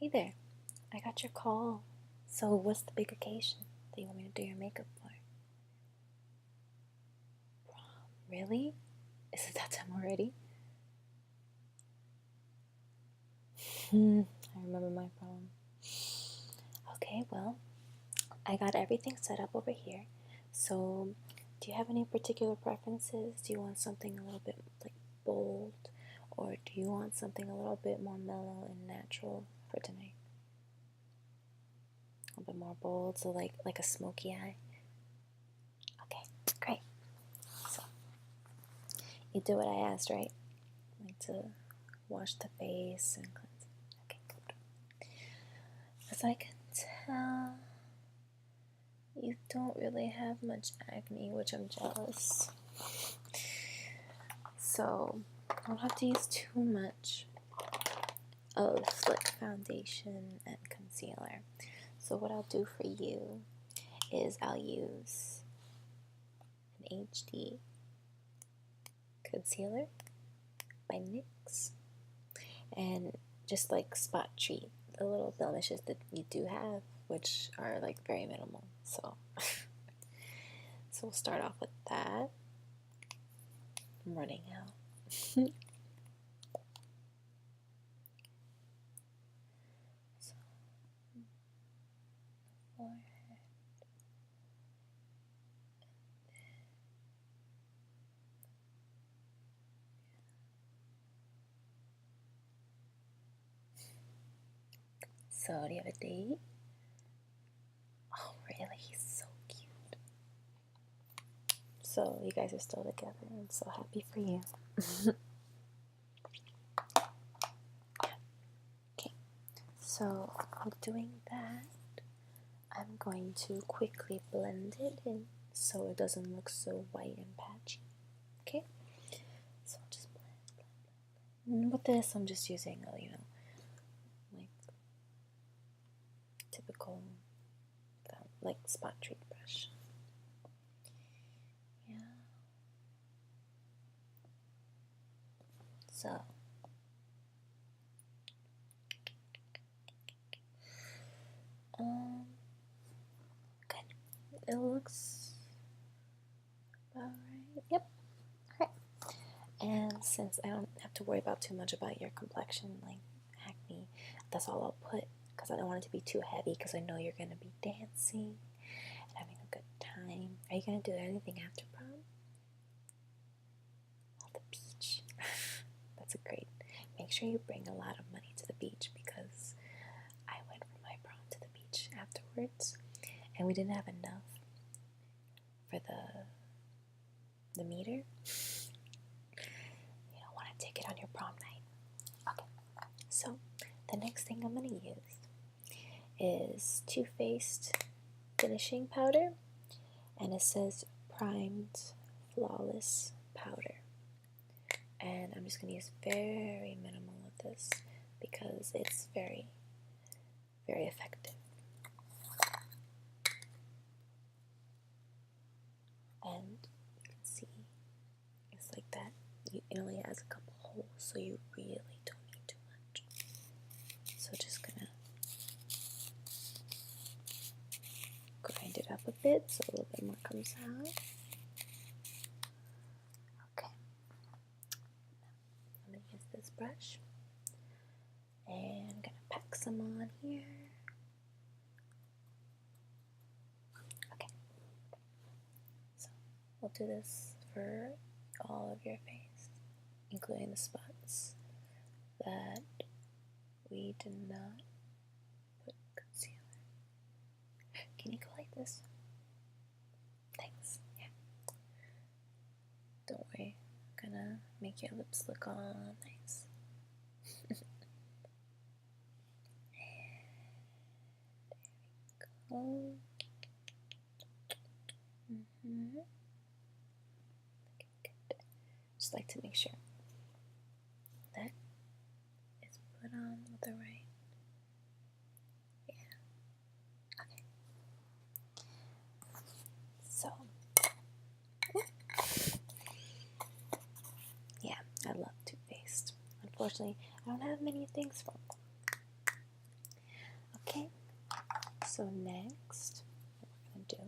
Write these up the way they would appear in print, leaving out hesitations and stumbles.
Hey there, I got your call. So, what's the big occasion that you want me to do your makeup for? Prom? Really? Is it that time already? I remember my prom. Okay, well, I got everything set up over here. So, do you have any particular preferences? Do you want something a little bit like bold, or do you want something a little bit more mellow and natural for tonight? A little bit more bold, so like a smoky eye. Okay, great. So you did what I asked, right? Like to wash the face and cleanse. Okay, good. As I can tell, you don't really have much acne, which I'm jealous. So I don't have to use too much of Slick foundation and concealer. So what I'll do for you is I'll use an HD concealer by NYX and just like spot treat the little blemishes that you do have, which are like very minimal. So we'll start off with that. I'm running out. So, forehead. So, do you have a date? Oh, really? He's so cute. So, you guys are still together. I'm so happy for you. Okay, so while doing that, I'm going to quickly blend it in so it doesn't look so white and patchy. Okay, so I'll just blend. And with this, I'm just using a, like typical, like spot treat brush. Yeah. So. Good. It looks about right. Yep. Alright. And since I don't have to worry about too much about your complexion, like acne, that's all I'll put because I don't want it to be too heavy because I know you're going to be dancing and having a good time. Are you going to do anything after prom? Oh, the beach. That's a great. Make sure you bring a lot of money to the beach because I went for my prom to the beach afterwards and we didn't have enough for the meter. You don't want to take it on your prom night. Okay, so the next thing I'm going to use is Too Faced finishing powder, and it says primed flawless powder, and I'm just going to use very minimal of this because it's very, very effective. And you can see it's like that. It only has a couple holes, so you really don't need too much. So just gonna grind it up a bit so a little bit more comes out. Okay. I'm gonna use this brush and I'm gonna pack some on here. Okay. So we'll do this for all of your face, including the spots that we did not put concealer. Can you go like this? Thanks. Yeah. Don't worry. I'm gonna make your lips look all nice. There we go. Okay, good. Just like to make sure that is put on with the right. Yeah. Okay. So, yeah, I love Too Faced. Unfortunately, I don't have many things from them. So next, what we're going to do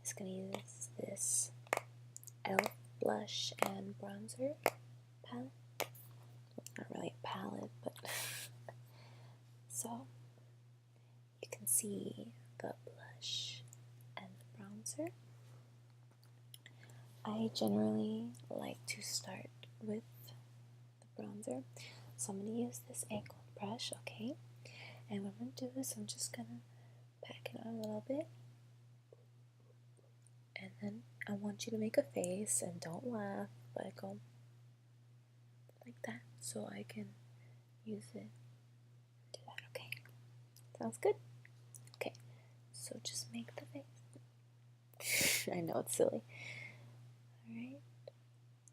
is going to use this e.l.f. blush and bronzer palette. Well, not really a palette, but so you can see the blush and the bronzer. I generally like to start with the bronzer, so I'm going to use this angled brush, okay? And what I'm going to do is I'm just going to pack it on a little bit, and then I want you to make a face, and don't laugh, but go like that so I can use it. Do that, okay? Sounds good? Okay, so just make the face. I know it's silly. Alright,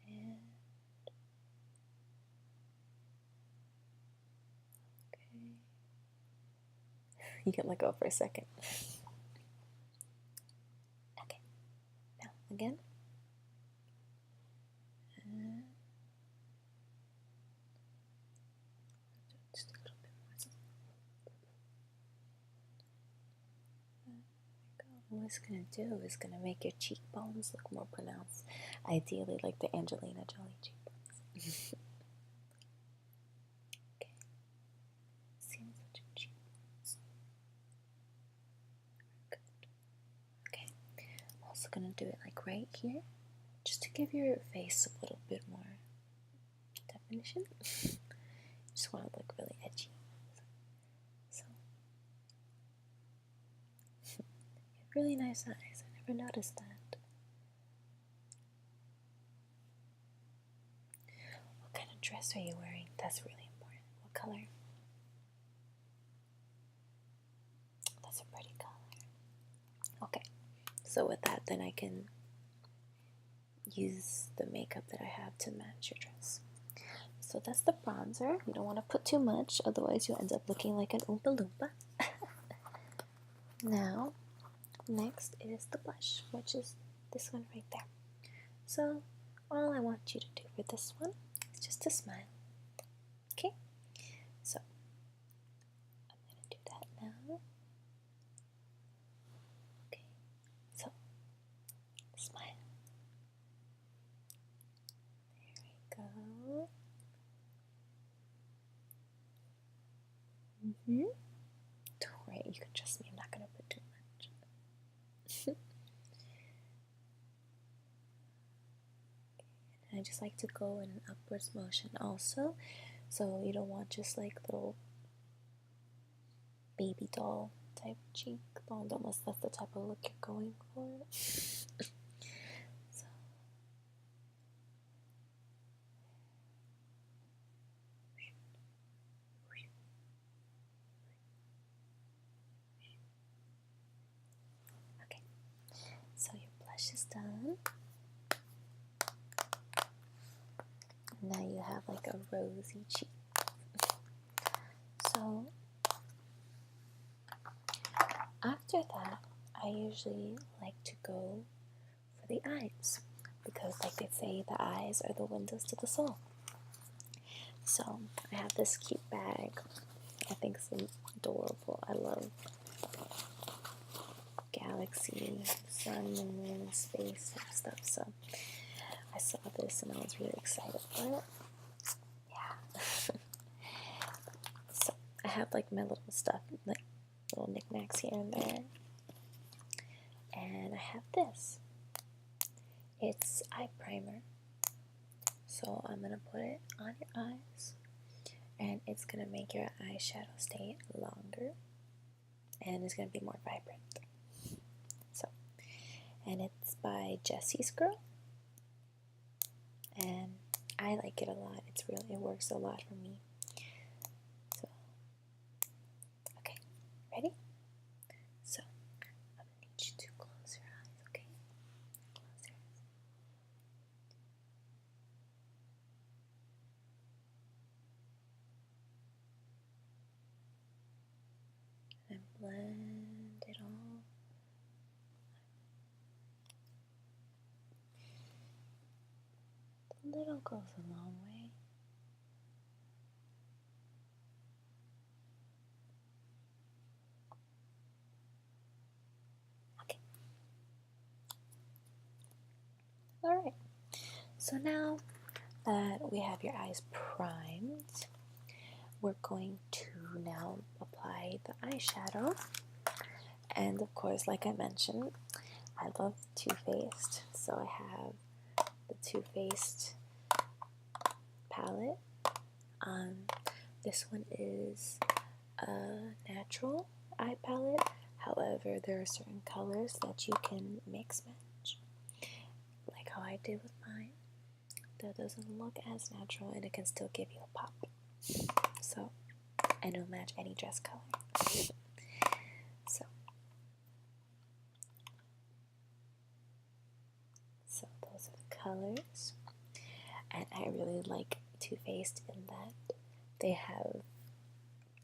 and okay. You can let go for a second. Okay, now again. And just a little bit more. What it's going to do is going to make your cheekbones look more pronounced. Ideally, like the Angelina Jolie cheekbones. Okay. Seems like your cheekbones. Good. Okay. I'm also going to do it like right here, just to give your face a little bit more definition. Just want to look really edgy. So, you have really nice eyes. I never noticed that. What kind of dress are you wearing? That's really important. What color? That's a pretty color. Okay, so with that, then I can use the makeup that I have to match your dress. So that's the bronzer. You don't want to put too much, otherwise you'll end up looking like an Oompa Loompa. Now, next is the blush, which is this one right there. So all I want you to do for this one is just to smile. Okay? So I'm going to do that now. Okay, so smile. There we go. Don't worry, you can trust me, I'm not going to put too much. And I just like to go in an upwards motion also, so you don't want just like little baby doll type cheekbone, unless that's the type of look you're going for. So okay, so your blush is done. Now you have like a rosy cheek. So after that, I usually like to go for the eyes, because like they say, the eyes are the windows to the soul. So I have this cute bag. I think it's adorable. I love galaxy, sun, and moon, and space and stuff. So I saw this and I was really excited for it. Yeah. So I have like my little stuff, like little knickknacks here and there. And I have this. It's eye primer. So I'm going to put it on your eyes, and it's going to make your eyeshadow stay longer, and it's going to be more vibrant. So, and it's by Jessie's Girl, and I like it a lot. It works a lot for me. So, okay, ready? So, I'm going to need you to close your eyes, okay? Close your eyes. And blend it all. A little goes a long way. Alright, so now that we have your eyes primed, we're going to now apply the eyeshadow. And of course, like I mentioned, I love Too Faced, so I have the Too Faced palette. This one is a natural eye palette. However, there are certain colors that you can mix match, like how I did with mine. That doesn't look as natural, and it can still give you a pop. So, and it'll match any dress color. So those are the colors, and I really like Too Faced in that they have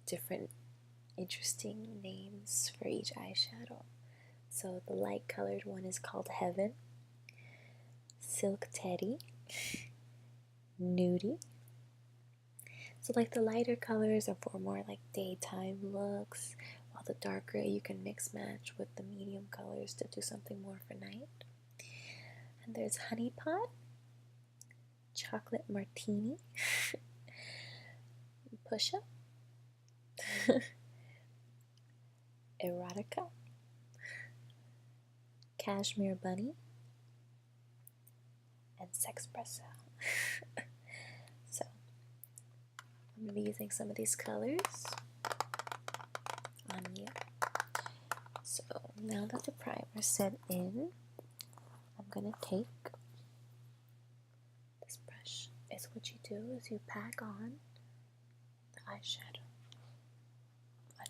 different interesting names for each eyeshadow. So the light colored one is called Heaven, Silk Teddy, Nudie. So like the lighter colors are for more like daytime looks, while the darker you can mix match with the medium colors to do something more for night. And there's Honey Pot, Chocolate Martini, Push Up, Erotica, Cashmere Bunny, and Sexpresso. So I'm going to be using some of these colors on you. So now that the primer's set in, I'm going to take this brush. Is what you do is you pack on the eyeshadow on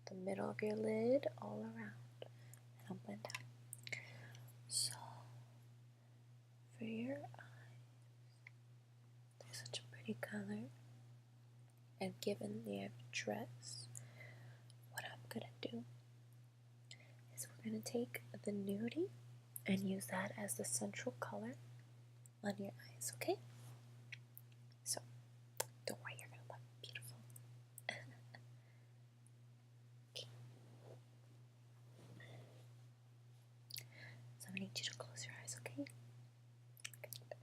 the middle of your lid all around, and I'll blend out. So for your eyes, they're such a pretty color, and given the dress, what I'm going to do is we're going to take the nudie and use that as the central color on your eyes, okay? So, don't worry, you're going to look beautiful. Okay. So I'm going to need you to close your eyes, okay? Good.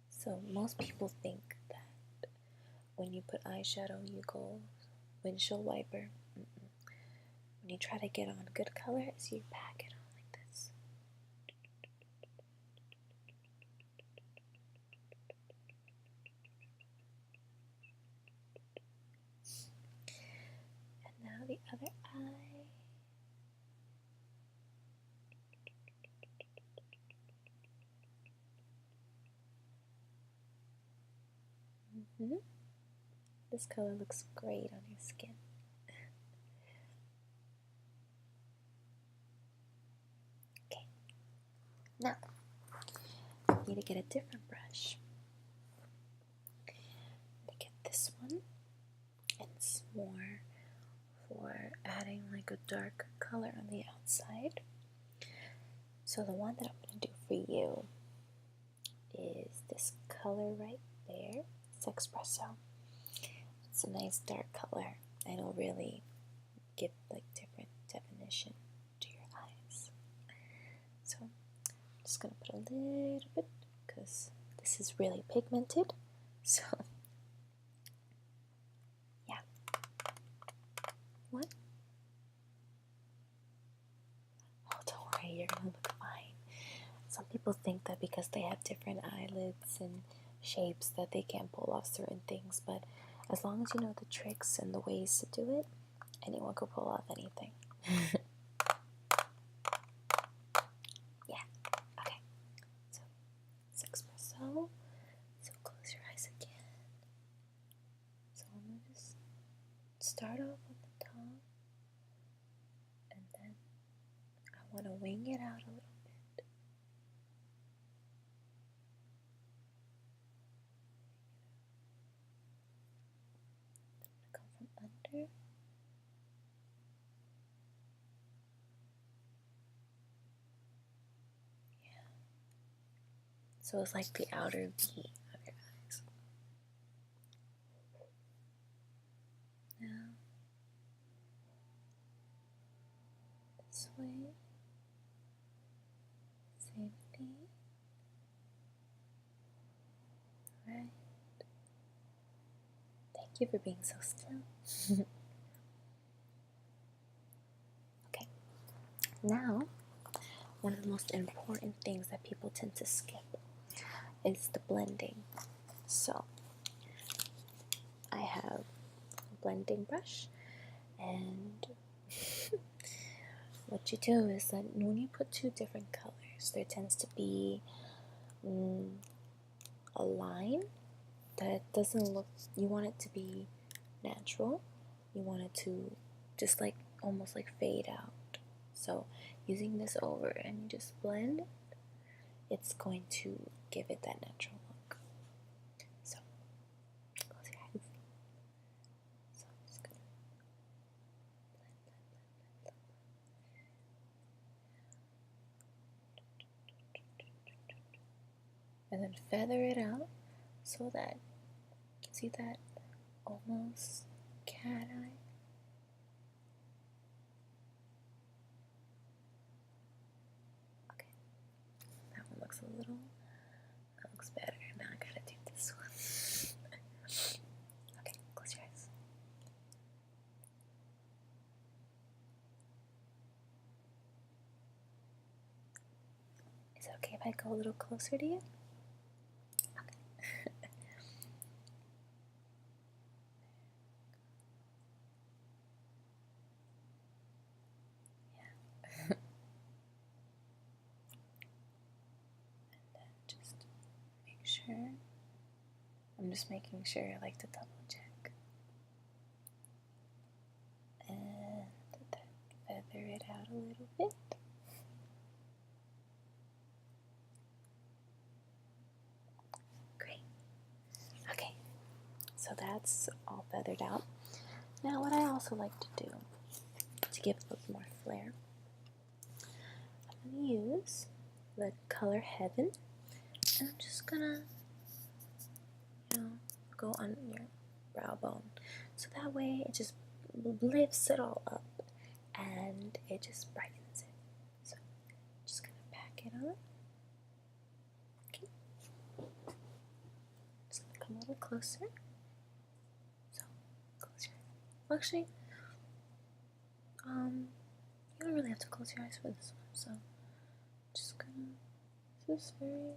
So most people think that when you put eyeshadow, you go windshield wiper. When you try to get on good colors, you pack it on like this. And now the other eye. This color looks great on your skin. Okay, now I need to get a different brush. I'm gonna get this one. It's more for adding like a dark color on the outside. So the one that I'm gonna do for you is this color right there, Sexpresso. It's a nice dark color, and it'll really give like different definition to your eyes. So I'm just gonna put a little bit because this is really pigmented. So yeah. What? Oh, don't worry, you're gonna look fine. Some people think that because they have different eyelids and shapes that they can't pull off certain things, but as long as you know the tricks and the ways to do it, anyone could pull off anything. Yeah, okay. So, Sexpresso. So close your eyes again. So I'm going to just start off on the top, and then I want to wing it out a little bit. Come from under. Yeah. So it's like the outer V of your eyes. Now Thank you for being so still. Okay, now one of the most important things that people tend to skip is the blending. So I have a blending brush, and what you do is that when you put two different colors, there tends to be a line that doesn't look, you want it to be natural, you want it to just like almost like fade out. So using this over and you just blend, it's going to give it that natural look. So close your eyes. So I'm just gonna blend. And then feather it out so that you can see that almost cat eye. Okay, that one looks a little, that looks better. Now I gotta do this one. Okay, close your eyes. Is it okay if I go a little closer to you? Sure. I'm just making sure I like to double check. And then feather it out a little bit. Great. Okay, so that's all feathered out. Now what I also like to do to give a little more flair, I'm going to use the color Heaven, and I'm just gonna, go on your brow bone. So that way it just lifts it all up and it just brightens it. So I'm just gonna pack it on. Okay. Just gonna come a little closer. So close your eyes. Well, actually, you don't really have to close your eyes for this one. So I'm just gonna just very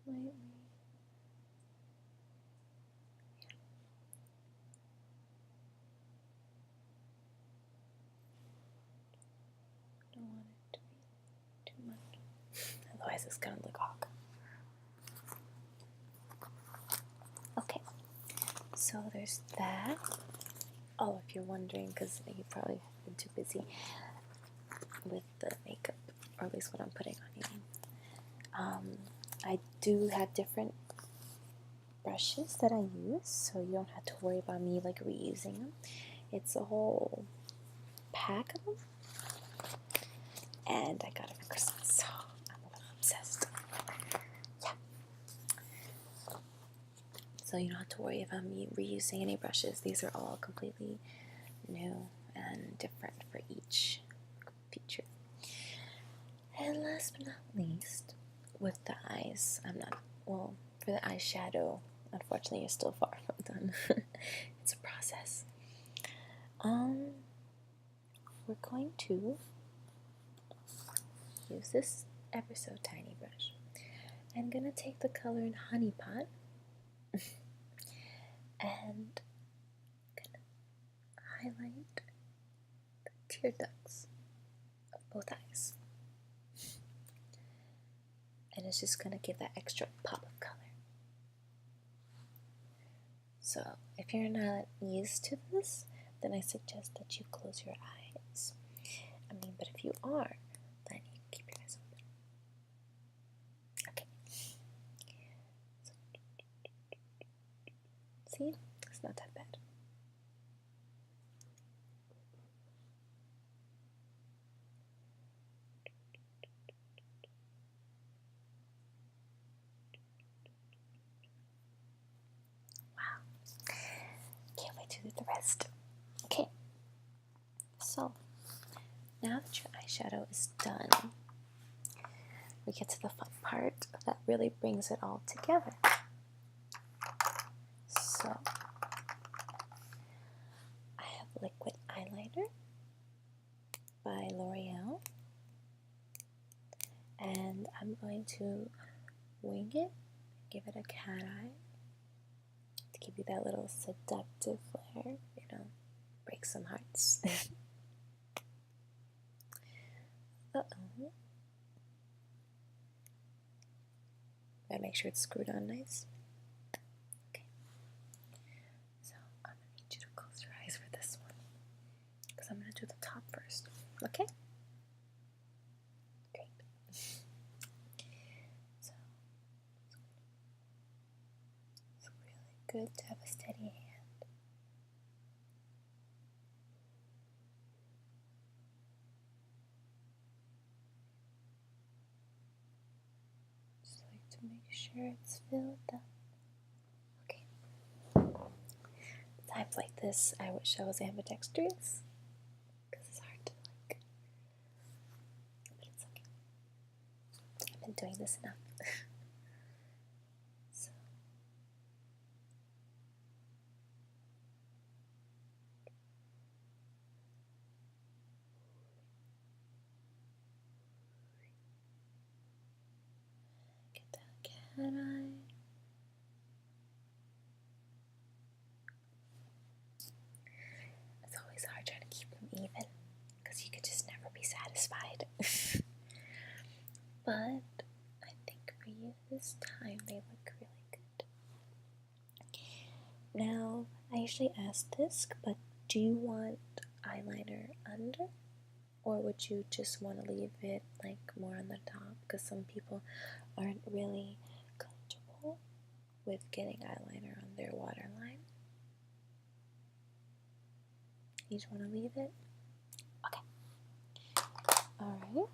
lightly. Don't want it to be too much, otherwise it's gonna look awkward. Okay, so there's that. Oh, if you're wondering, because you probably have been too busy with the makeup, or at least what I'm putting on you. I do have different brushes that I use, so you don't have to worry about me like reusing them. It's a whole pack of them, and I got it for Christmas, so I'm a little obsessed. Yeah. So you don't have to worry about me reusing any brushes. These are all completely new and different for each feature. And last but not least, with the eyes, for the eyeshadow, unfortunately you're still far from done. It's a process. We're going to use this ever so tiny brush. I'm gonna take the color in Honey Pot and gonna highlight the tear ducts of both eyes. And it's just gonna give that extra pop of color. So if you're not used to this, then I suggest that you close your eyes. But if you are, then you keep your eyes open. Okay. See? It's not that bad. Wow. Can't wait to do the rest. Okay. So, now that your eyeshadow is done, we get to the fun part that really brings it all together. So, liquid eyeliner by L'Oreal, and I'm going to wing it, give it a cat eye to give you that little seductive flare, you know, break some hearts. Uh-oh. Gotta make sure it's screwed on nice. Okay. So I'm gonna need you to close your eyes for this one, because I'm gonna do the top first. Okay? Great. So it's really good to have a steady hand. Just like to make sure it's filled up. Okay. Times like this, I wish I was ambidextrous, because it's hard to like, but it's okay. I've been doing this enough. So get that cat eye. It's always hard trying to keep them even, because you could just never be satisfied. But I think for you this time they look really good. Now, I usually ask this, but do you want eyeliner under? Or would you just want to leave it like more on the top? Because some people aren't really comfortable with getting eyeliner on their waterline. You just want to leave it? Okay. Alright.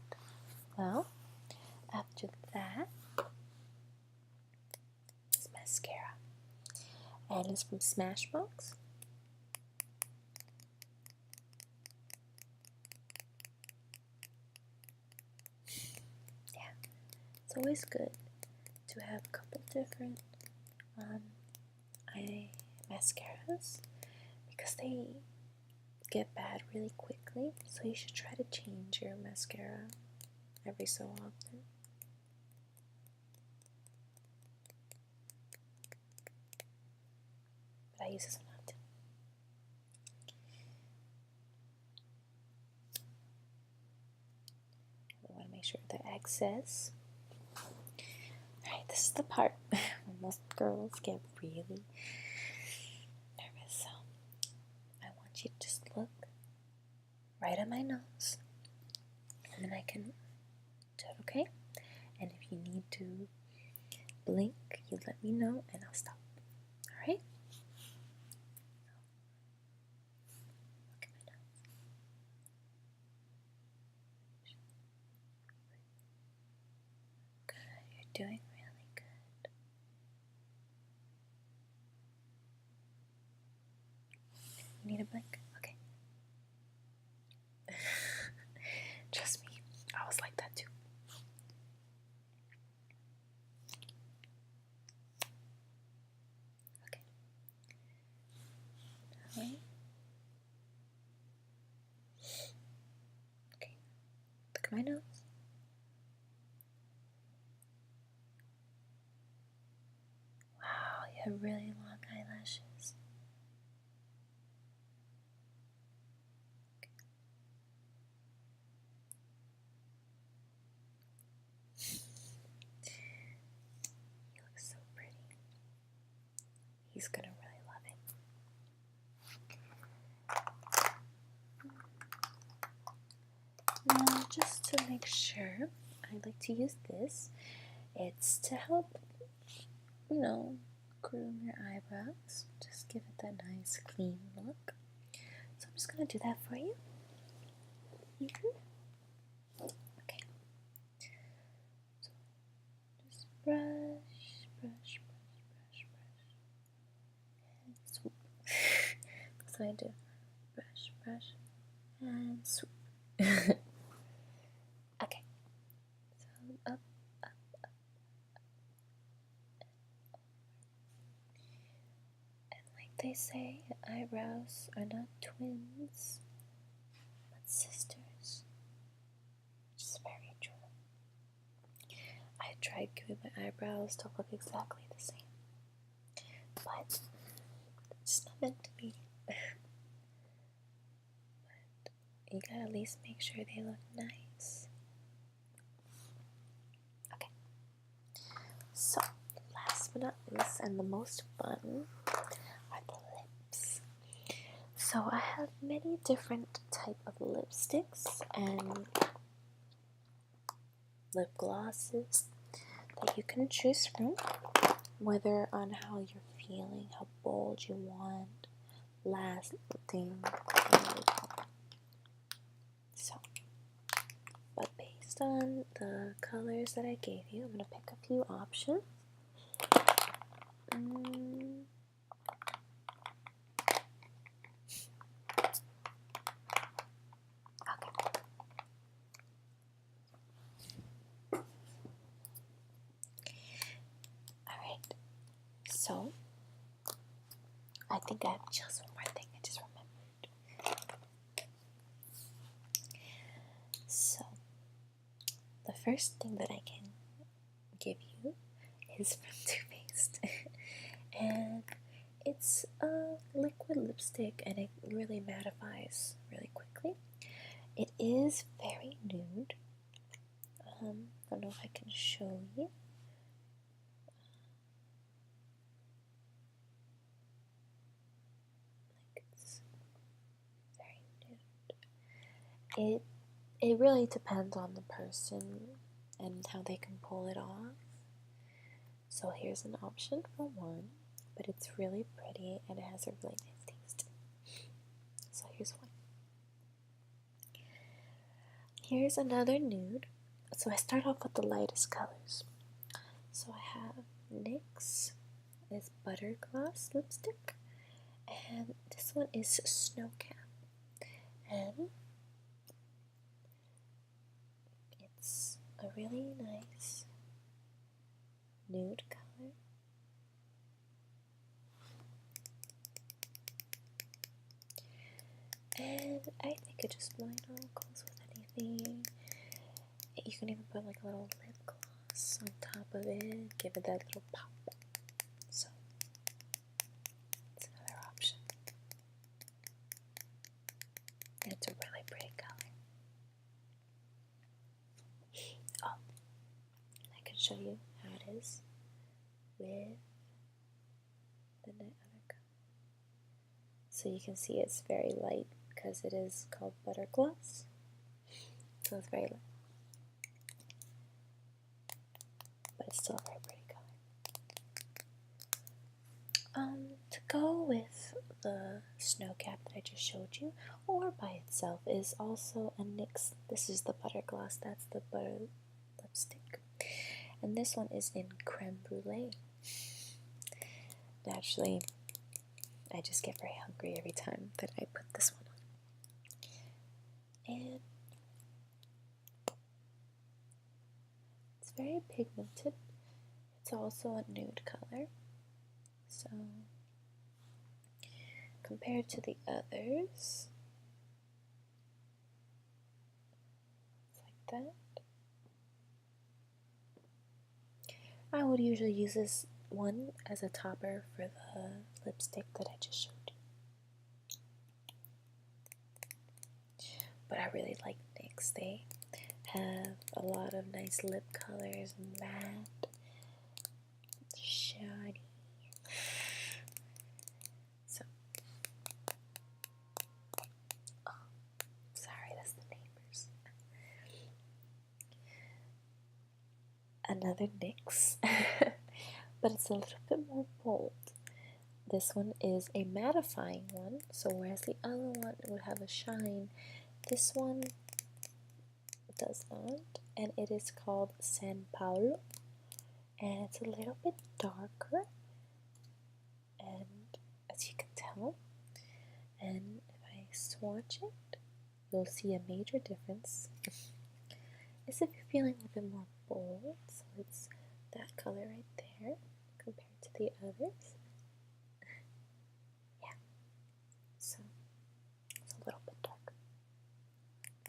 Well, after that is mascara. And it's from Smashbox. Yeah. It's always good to have a couple different eye mascaras, because they get bad really quickly, so you should try to change your mascara every so often. But I use this one often. We want to make sure the excess. Alright, this is the part where most girls get really nervous. So I want you to just look right at my nose, and then I can do it, okay? And if you need to blink, you let me know and I'll stop. Alright? Look at my nose. Good, you're doing really good. You need a blink? Okay. Trust me, I was like that too. Okay. Alright. Okay. Look at my nose. Wow, you have really long eyelashes. You look so pretty. He's gonna really love it. Now, just to make sure, I like to use this. It's to help, you know, groom your eyebrows. Just give it that nice, clean look. So I'm just gonna do that for you. Okay. So just brush, brush, brush, brush, brush, and swoop. That's what I do. Brush, brush, and swoop. Okay. So up, up, up, and like they say eyebrows are not twins, but sisters, which is very true. I tried getting my eyebrows to look exactly the same, but it's not meant to be. But you gotta at least make sure they look nice. Okay, so last but not least, and the most fun, are the lips. So I have many different type of lipsticks and lip glosses that you can choose from, whether on how you're feeling, how bold you want, lasting. So, but based on the colors that I gave you, I'm gonna pick a few options. Alright, so I think I have just one more thing I just remembered. So, the first thing that I can give you is from Too Faced. And it's a liquid lipstick and it really mattifies really quickly. It is very nude. I don't know if I can show you. Like it's very nude. It really depends on the person and how they can pull it off. So here's an option for one, but it's really pretty and it has a really nice taste. So here's one. Here's another nude. So I start off with the lightest colors. So I have NYX is Butter Gloss lipstick, and this one is Snow Cap, and it's a really nice nude color. And I think it just blind all goes with anything. You can even put like a little lip gloss on top of it, give it that little pop. So it's another option. And it's a really pretty color. Oh, I can show you how it is with the other color. So you can see it's very light because it is called Butter Gloss. So it's very light. But it's still a very pretty color. To go with the Snow Cap that I just showed you, or by itself, is also a NYX. This is the Butter Gloss, that's the butter lipstick. And this one is in Creme Brulee. Naturally, I just get very hungry every time that I put this one on. And it's very pigmented. It's also a nude color. So, compared to the others, it's like that. I would usually use this one as a topper for the lipstick that I just showed you. But I really like NYX. They have a lot of nice lip colors, matte, shiny. So, oh, sorry, that's the neighbors. Another NYX, but it's a little bit more bold. This one is a mattifying one, so whereas the other one would have a shine, this one does not, and it is called San Paulo, and it's a little bit darker, and as you can tell, and if I swatch it, you'll see a major difference. As if you're feeling a bit more bold, so it's that color right there compared to the others. Yeah,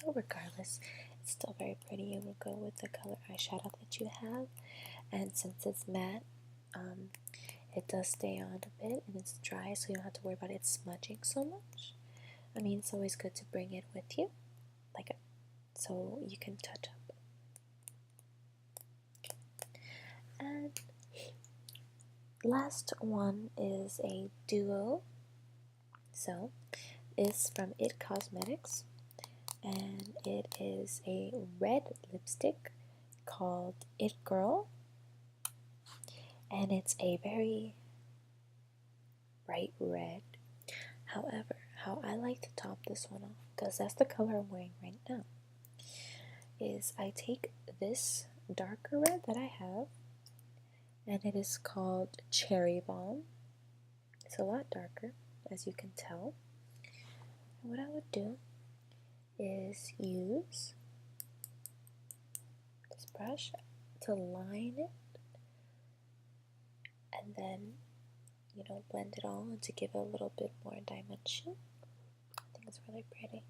eyeshadow. Regardless, it's still very pretty. It will go with the color eyeshadow that you have. And since it's matte, it does stay on a bit and it's dry, so you don't have to worry about it smudging so much. I mean, it's always good to bring it with you, so you can touch up. And last one is a duo. So it's from It Cosmetics, and it is a red lipstick called It Girl, and it's a very bright red. However, how I like to top this one off, because that's the color I'm wearing right now, is I take this darker red that I have, and it is called Cherry Bomb. It's a lot darker, as you can tell. And what I would do is use this brush to line it, and then, blend it all and to give it a little bit more dimension. I think it's really pretty.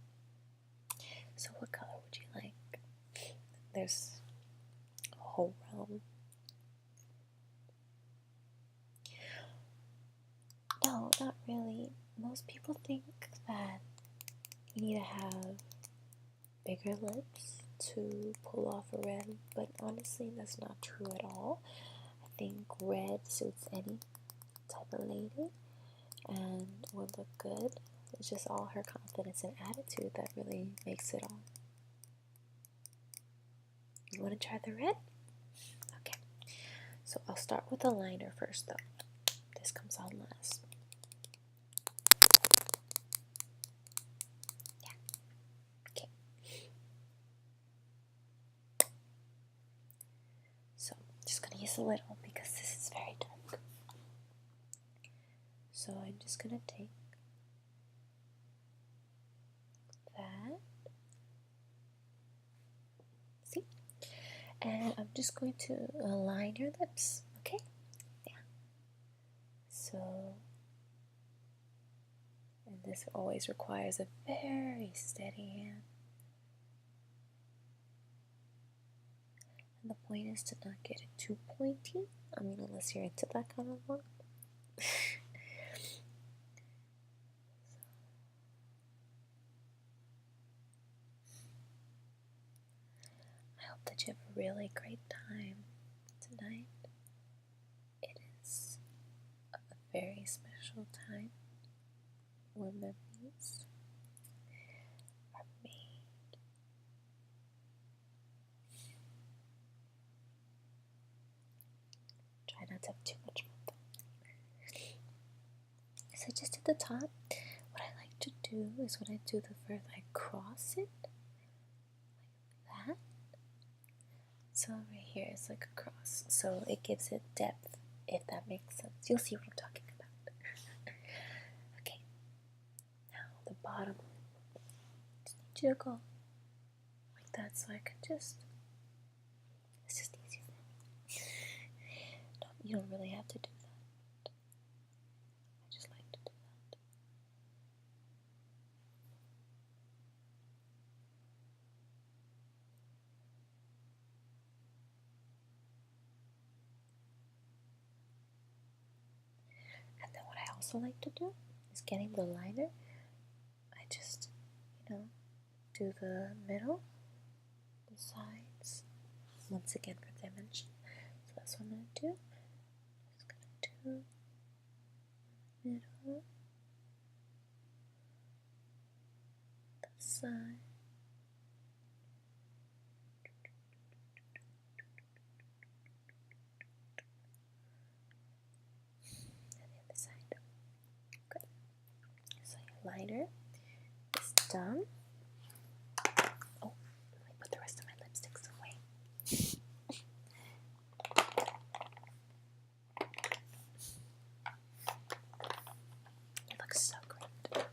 So what color would you like? There's a whole realm. No, not really. Most people think that you need to have bigger lips to pull off a red, but honestly that's not true at all. I think red suits any type of lady and would look good. It's just all her confidence and attitude that really makes it all. You want to try the red? Okay, so I'll start with a liner first though. This comes on last. Yeah. Okay. So I'm just going to use a little because this is very dark. So I'm just going to take that. See? And I'm just going to line your lips, okay? Yeah. So, and this always requires a very steady hand. And the point is to not get it too pointy. I mean, unless you're into that kind of look. I hope that you have a really great time tonight. It is a very special time where memories are made. Try not to have too much fun. So just at the top, what I like to do is when I do the first, I cross it like that. So right here is like a cross, so it gives it depth, if that makes sense. You'll see what I'm talking about. Okay, now the bottom, just need you to go like that, so I can it's just easy for me. You don't really have to do that. I just like to do that. And then what I also like to do is getting the liner. I just, do the middle, the sides, once again for dimension. So that's what I'm going to do. Just going to do middle, the side, and the other side. Good. So your liner is done. Oh, let me put the rest of my lipsticks away. It looks so great.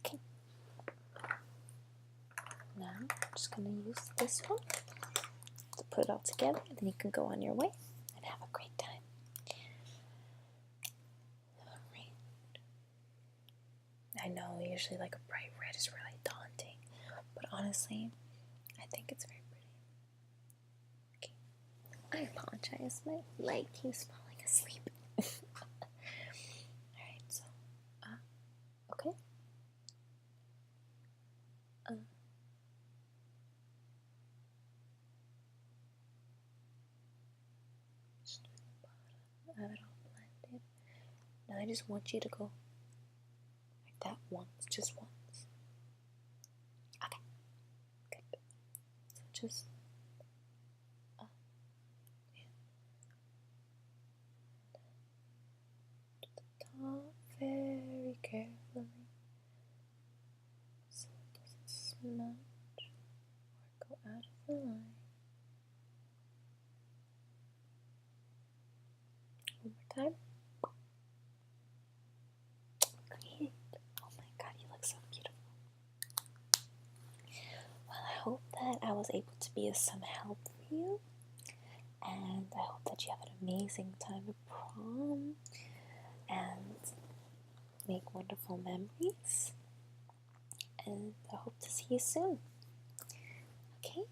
Okay. Now I'm just going to use this one to put it all together, and then you can go on your way and have a great time. Alright. I know usually like a bright red is really daunting, but honestly, I think it's very pretty. Okay, I apologize. My leg keeps falling asleep. Alright, so, okay. Just do the bottom, have it all blended. Now I just want you to go like that once, just once. Okay, good. So just to the top very carefully so it doesn't smudge or go out of the line. One more time. Great. Oh my god, you look so beautiful. Well, I hope that I was able to be of some help for you. And I hope that you have an amazing time at prom and make wonderful memories. And I hope to see you soon. Okay?